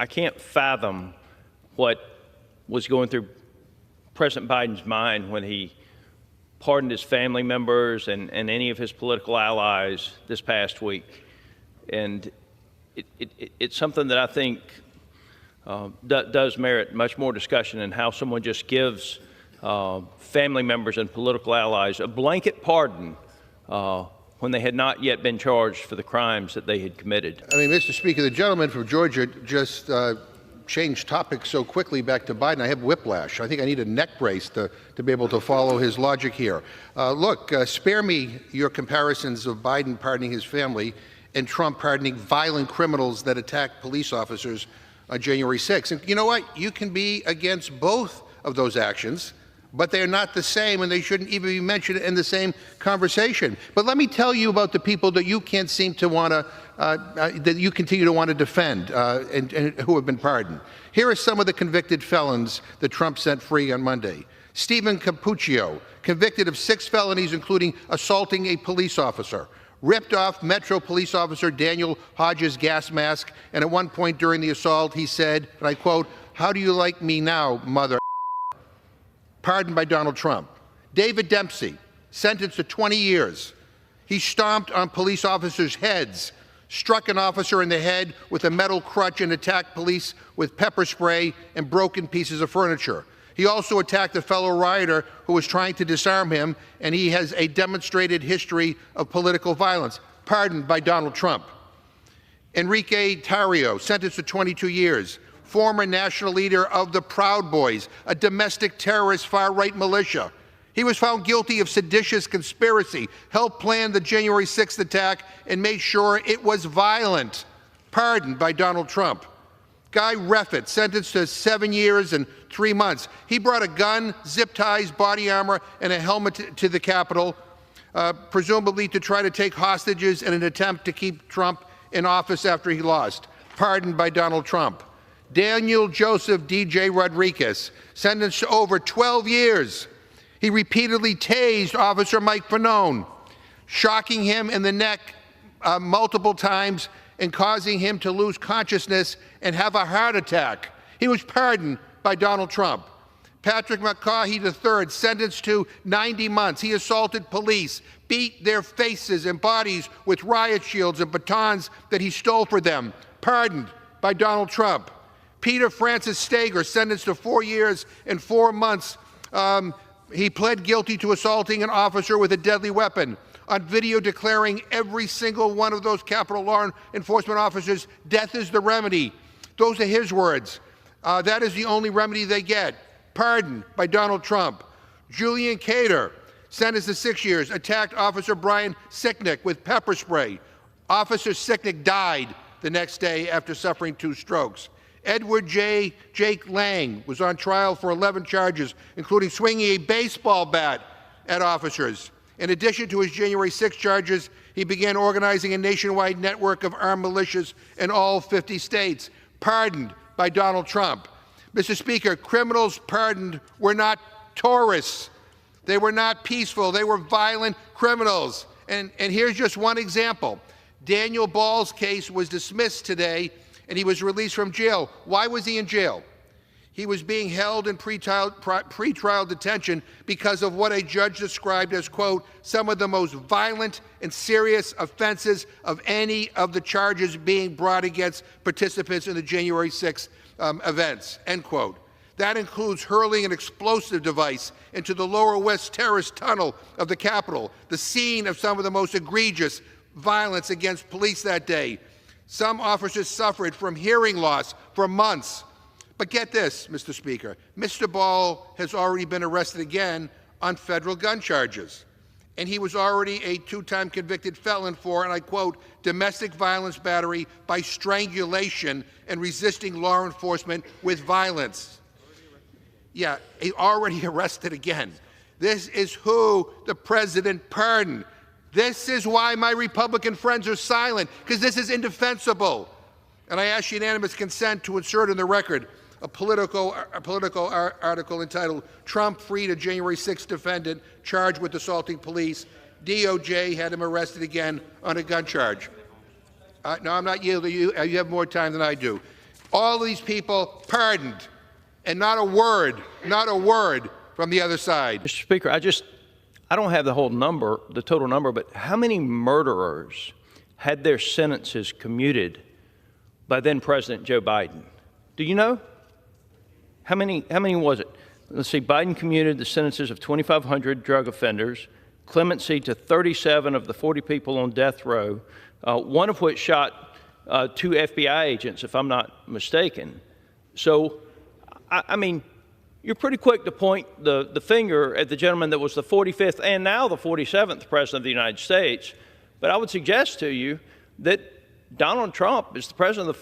I can't fathom what was going through President Biden's mind when he pardoned his family members and any of his political allies this past week. And it's something that I think does merit much more discussion, in how someone just gives family members and political allies a blanket pardon when they had not yet been charged for the crimes that they had committed. I mean, Mr. Speaker, the gentleman from Georgia just changed topics so quickly back to Biden. I have whiplash. I think I need a neck brace to be able to follow his logic here. Look, spare me your comparisons of Biden pardoning his family and Trump pardoning violent criminals that attacked police officers on January 6th. And you know what? You can be against both of those actions, but they're not the same, and they shouldn't even be mentioned in the same conversation. But let me tell you about the people that you can't seem to want to, that you continue to want to defend and who have been pardoned. Here are some of the convicted felons that Trump set free on Monday. Stephen Cappuccio, convicted of 6 felonies, including assaulting a police officer, ripped off Metro police officer Daniel Hodges' gas mask, and at one point during the assault, he said, and I quote, "How do you like me now, mother?" Pardoned by Donald Trump. David Dempsey, sentenced to 20 years. He stomped on police officers' heads, struck an officer in the head with a metal crutch, and attacked police with pepper spray and broken pieces of furniture. He also attacked a fellow rioter who was trying to disarm him, and he has a demonstrated history of political violence. Pardoned by Donald Trump. Enrique Tarrio, sentenced to 22 years. Former national leader of the Proud Boys, a domestic terrorist far-right militia. He was found guilty of seditious conspiracy, helped plan the January 6th attack, and made sure it was violent. Pardoned by Donald Trump. Guy Reffitt, sentenced to 7 years and 3 months. He brought a gun, zip ties, body armor, and a helmet to the Capitol, presumably to try to take hostages in an attempt to keep Trump in office after he lost. Pardoned by Donald Trump. Daniel Joseph D.J. Rodriguez, sentenced to over 12 years. He repeatedly tased Officer Mike Fanone, shocking him in the neck multiple times and causing him to lose consciousness and have a heart attack. He was pardoned by Donald Trump. Patrick McCaughey III, sentenced to 90 months. He assaulted police, beat their faces and bodies with riot shields and batons that he stole for them. Pardoned by Donald Trump. Peter Francis Stager, sentenced to 4 years and 4 months. He pled guilty to assaulting an officer with a deadly weapon. On video declaring every single one of those Capitol law enforcement officers, death is the remedy. Those are his words. That is the only remedy they get. Pardoned by Donald Trump. Julian Cater, sentenced to 6 years, attacked Officer Brian Sicknick with pepper spray. Officer Sicknick died the next day after suffering 2 strokes. Edward Jake Lang was on trial for 11 charges, including swinging a baseball bat at officers. In addition to his January 6 charges, he began organizing a nationwide network of armed militias in all 50 states. Pardoned by Donald Trump. Mr. Speaker, criminals pardoned were not tourists. They were not peaceful. They were violent criminals. And here's just one example. Daniel Ball's case was dismissed today, and he was released from jail. Why was he in jail? He was being held in pretrial detention because of what a judge described as, quote, some of the most violent and serious offenses of any of the charges being brought against participants in the January 6th events, end quote. That includes hurling an explosive device into the Lower West Terrace tunnel of the Capitol, the scene of some of the most egregious violence against police that day. Some officers suffered from hearing loss for months. But get this, Mr. Speaker, Mr. Ball has already been arrested again on federal gun charges. And he was already a 2-time convicted felon for, and I quote, domestic violence battery by strangulation and resisting law enforcement with violence. Yeah, he already arrested again. This is who the president pardoned. This is why my Republican friends are silent, because this is indefensible. And I ask unanimous consent to insert in the record a political article entitled, Trump Freed a January 6th Defendant Charged with Assaulting Police. DOJ had him arrested again on a gun charge. No, I'm not yielding. You have more time than I do. All of these people pardoned, and not a word from the other side. Mr. Speaker, I don't have the whole number, the total number, but how many murderers had their sentences commuted by then President Joe Biden? Do you know? How many was it? Let's see, Biden commuted the sentences of 2,500 drug offenders, clemency to 37 of the 40 people on death row, one of which shot 2 FBI agents, if I'm not mistaken. So, I mean, you're pretty quick to point the finger at the gentleman that was the 45th and now the 47th President of the United States. But I would suggest to you that Donald Trump is the President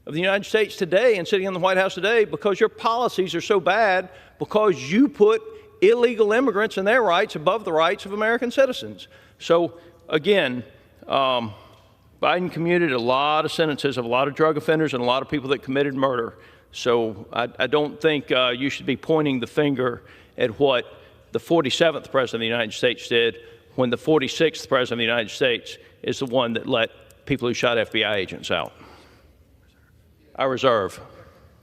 of the United States today and sitting in the White House today because your policies are so bad, because you put illegal immigrants and their rights above the rights of American citizens. So, again, Biden commuted a lot of sentences of a lot of drug offenders and a lot of people that committed murder. So I don't think you should be pointing the finger at what the 47th President of the United States did when the 46th President of the United States is the one that let people who shot FBI agents out. I reserve.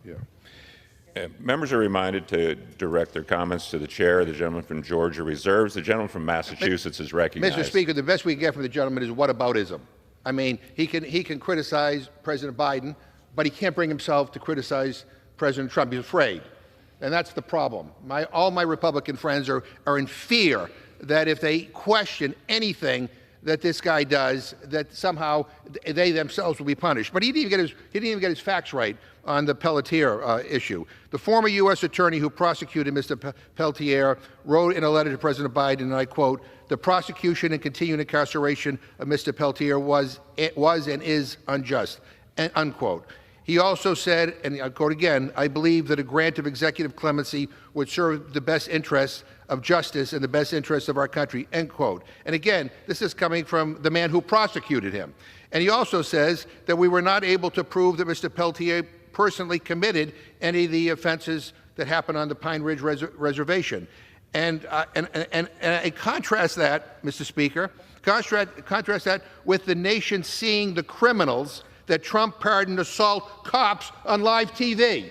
Yeah. Members are reminded to direct their comments to the chair. The gentleman from Georgia reserves. The gentleman from Massachusetts is recognized. Mr. Speaker, the best we can get from the gentleman is whataboutism. I mean, he can criticize President Biden, but he can't bring himself to criticize President Trump. He's afraid. And that's the problem. All my Republican friends are in fear that if they question anything that this guy does, that somehow they themselves will be punished. But he didn't even get his facts right on the Peltier issue. The former U.S. attorney who prosecuted Mr. Peltier wrote in a letter to President Biden, and I quote, "The prosecution and continued incarceration of Mr. Peltier was and is unjust," and unquote. He also said, and I quote again, "I believe that a grant of executive clemency would serve the best interests of justice and the best interests of our country," end quote. And again, this is coming from the man who prosecuted him. And he also says that we were not able to prove that Mr. Peltier personally committed any of the offenses that happened on the Pine Ridge Reservation. And I contrast that, Mr. Speaker, contrast that with the nation seeing the criminals that Trump pardoned assault cops on live TV.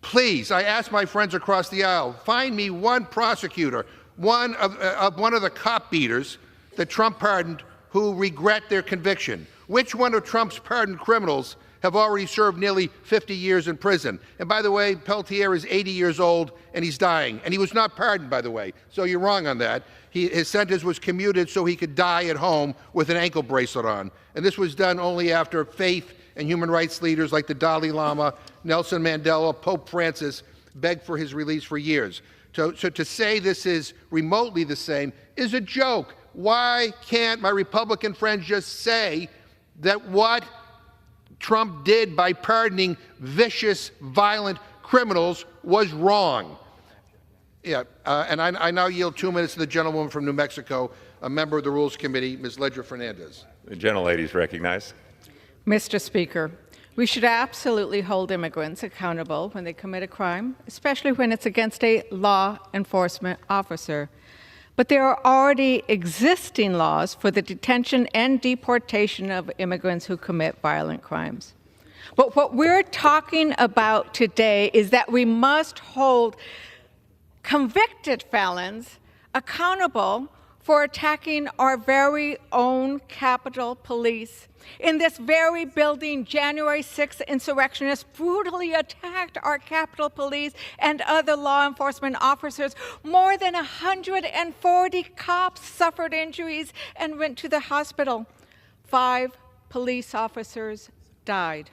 Please, I ask my friends across the aisle, find me one prosecutor, one of the cop beaters that Trump pardoned who regret their conviction. Which one of Trump's pardoned criminals have already served nearly 50 years in prison? And by the way, Peltier is 80 years old and he's dying. And he was not pardoned, by the way, so you're wrong on that. His sentence was commuted so he could die at home with an ankle bracelet on. And this was done only after faith and human rights leaders like the Dalai Lama, Nelson Mandela, Pope Francis begged for his release for years. So to say this is remotely the same is a joke. Why can't my Republican friends just say that what Trump did by pardoning vicious, violent criminals was wrong? Yeah, and I now yield 2 minutes to the gentlewoman from New Mexico, a member of the Rules Committee, Ms. Ledger Fernandez. The gentlelady is recognized. Mr. Speaker, we should absolutely hold immigrants accountable when they commit a crime, especially when it's against a law enforcement officer. But there are already existing laws for the detention and deportation of immigrants who commit violent crimes. But what we're talking about today is that we must hold convicted felons accountable for attacking our very own Capitol Police. In this very building, January 6th insurrectionists brutally attacked our Capitol Police and other law enforcement officers. More than 140 cops suffered injuries and went to the hospital. 5 police officers died.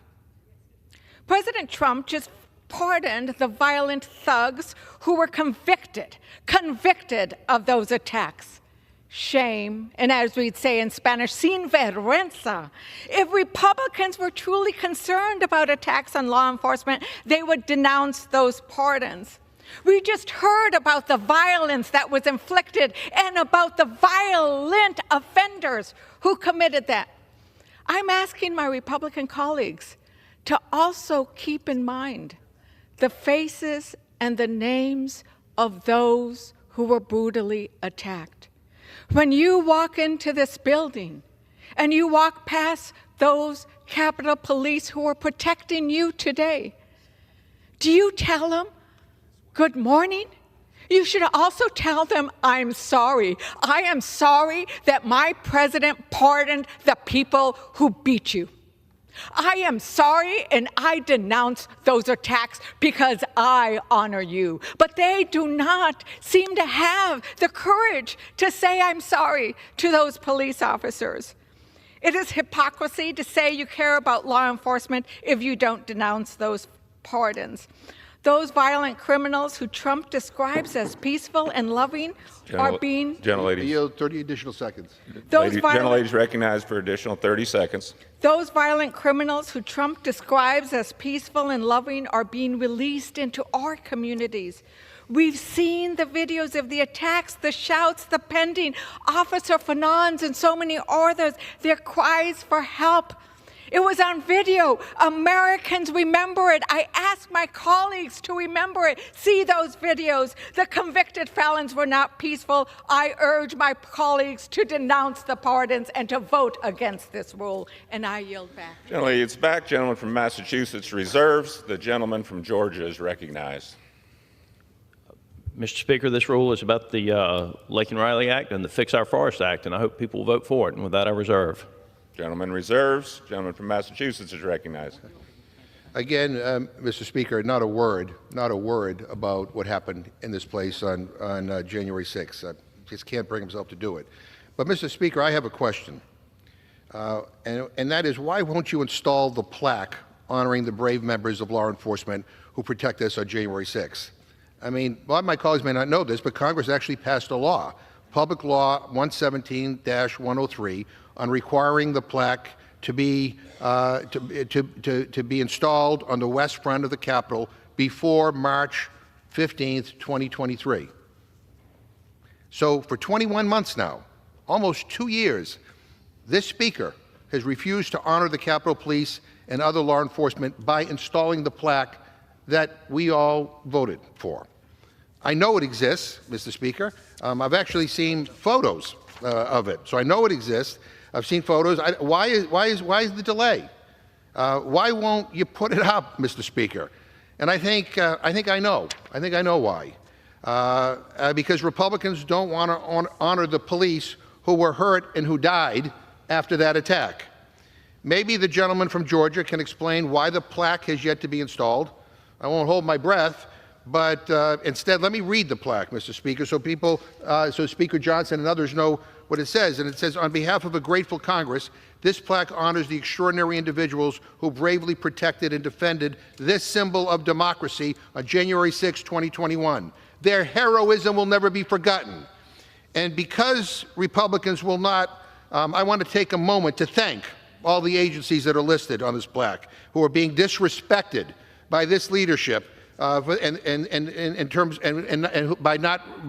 President Trump just pardoned the violent thugs who were convicted of those attacks. Shame, and as we'd say in Spanish, sin vergüenza. If Republicans were truly concerned about attacks on law enforcement, they would denounce those pardons. We just heard about the violence that was inflicted and about the violent offenders who committed that. I'm asking my Republican colleagues to also keep in mind the faces and the names of those who were brutally attacked. When you walk into this building and you walk past those Capitol Police who are protecting you today? Do you tell them, good morning? You should also tell them, I'm sorry. I am sorry that my president pardoned the people who beat you. I am sorry, and I denounce those attacks because I honor you. But they do not seem to have the courage to say I'm sorry to those police officers. It is hypocrisy to say you care about law enforcement if you don't denounce those pardons. Those violent criminals who Trump describes as peaceful and loving are being... Gentlelady. Yield 30 additional seconds. Gentlelady's recognized for additional 30 seconds. Those violent criminals who Trump describes as peaceful and loving are being released into our communities. We've seen the videos of the attacks, the shouts, the pending, Officer Fanon's, and so many others, their cries for help. It was on video. Americans remember it. I ask my colleagues to remember it. See those videos. The convicted felons were not peaceful. I urge my colleagues to denounce the pardons and to vote against this rule. And I yield back. Gentlelady, it's back. Gentleman from Massachusetts reserves. The gentleman from Georgia is recognized. Mr. Speaker, this rule is about the Lake and Riley Act and the Fix Our Forest Act, and I hope people will vote for it. And with that, I reserve. Gentleman reserves. Gentleman from Massachusetts is recognized. Again, Mr. Speaker, not a word about what happened in this place on January 6th. I just can't bring himself to do it. But, Mr. Speaker, I have a question, and that is, why won't you install the plaque honoring the brave members of law enforcement who protect us on January 6th? I mean, a lot of my colleagues may not know this, but Congress actually passed a law, Public Law 117-103, on requiring the plaque to be installed on the west front of the Capitol before March 15th, 2023. So for 21 months now, almost 2 years, this Speaker has refused to honor the Capitol Police and other law enforcement by installing the plaque that we all voted for. I know it exists, Mr. Speaker. I've actually seen photos of it, so I know it exists. I've seen photos. Why is the delay? Why won't you put it up, Mr. Speaker? And I think I know. I think I know why. Because Republicans don't want to honor the police who were hurt and who died after that attack. Maybe the gentleman from Georgia can explain why the plaque has yet to be installed. I won't hold my breath, but instead, let me read the plaque, Mr. Speaker, so Speaker Johnson and others know what it says. And it says, on behalf of a grateful Congress, this plaque honors the extraordinary individuals who bravely protected and defended this symbol of democracy on January 6, 2021. Their heroism will never be forgotten. And because Republicans will not, I want to take a moment to thank all the agencies that are listed on this plaque who are being disrespected by this leadership by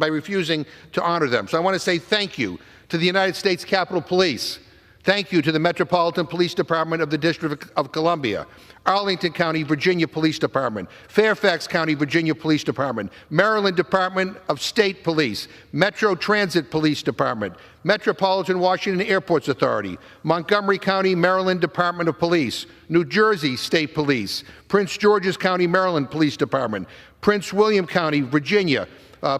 refusing to honor them. So I want to say thank you to the United States Capitol Police. Thank you to the Metropolitan Police Department of the District of Columbia, Arlington County, Virginia Police Department, Fairfax County, Virginia Police Department, Maryland Department of State Police, Metro Transit Police Department, Metropolitan Washington Airports Authority, Montgomery County, Maryland Department of Police, New Jersey State Police, Prince George's County, Maryland Police Department, Prince William County, Virginia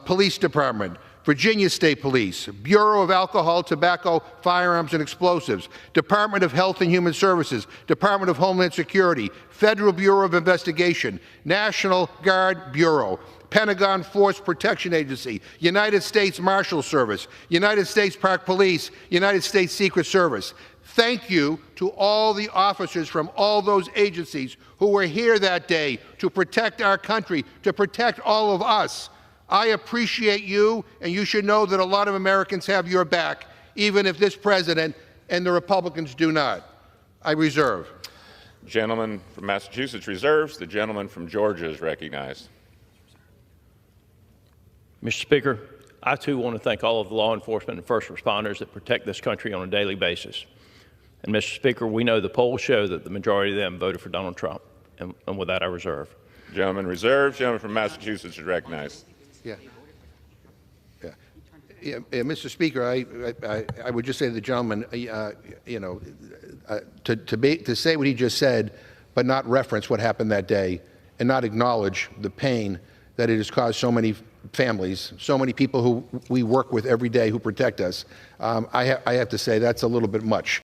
Police Department, Virginia State Police, Bureau of Alcohol, Tobacco, Firearms, and Explosives, Department of Health and Human Services, Department of Homeland Security, Federal Bureau of Investigation, National Guard Bureau, Pentagon Force Protection Agency, United States Marshal Service, United States Park Police, United States Secret Service. Thank you to all the officers from all those agencies who were here that day to protect our country, to protect all of us. I appreciate you, and you should know that a lot of Americans have your back, even if this president and the Republicans do not. I reserve. Gentleman from Massachusetts reserves. The gentleman from Georgia is recognized. Mr. Speaker, I too want to thank all of the law enforcement and first responders that protect this country on a daily basis. And Mr. Speaker, we know the polls show that the majority of them voted for Donald Trump. And with that, I reserve. Gentleman reserves. Gentleman from Massachusetts is recognized. Yeah. Mr. Speaker, I would just say to the gentleman, to say what he just said, but not reference what happened that day, and not acknowledge the pain that it has caused so many families, so many people who we work with every day who protect us, I have to say that's a little bit much.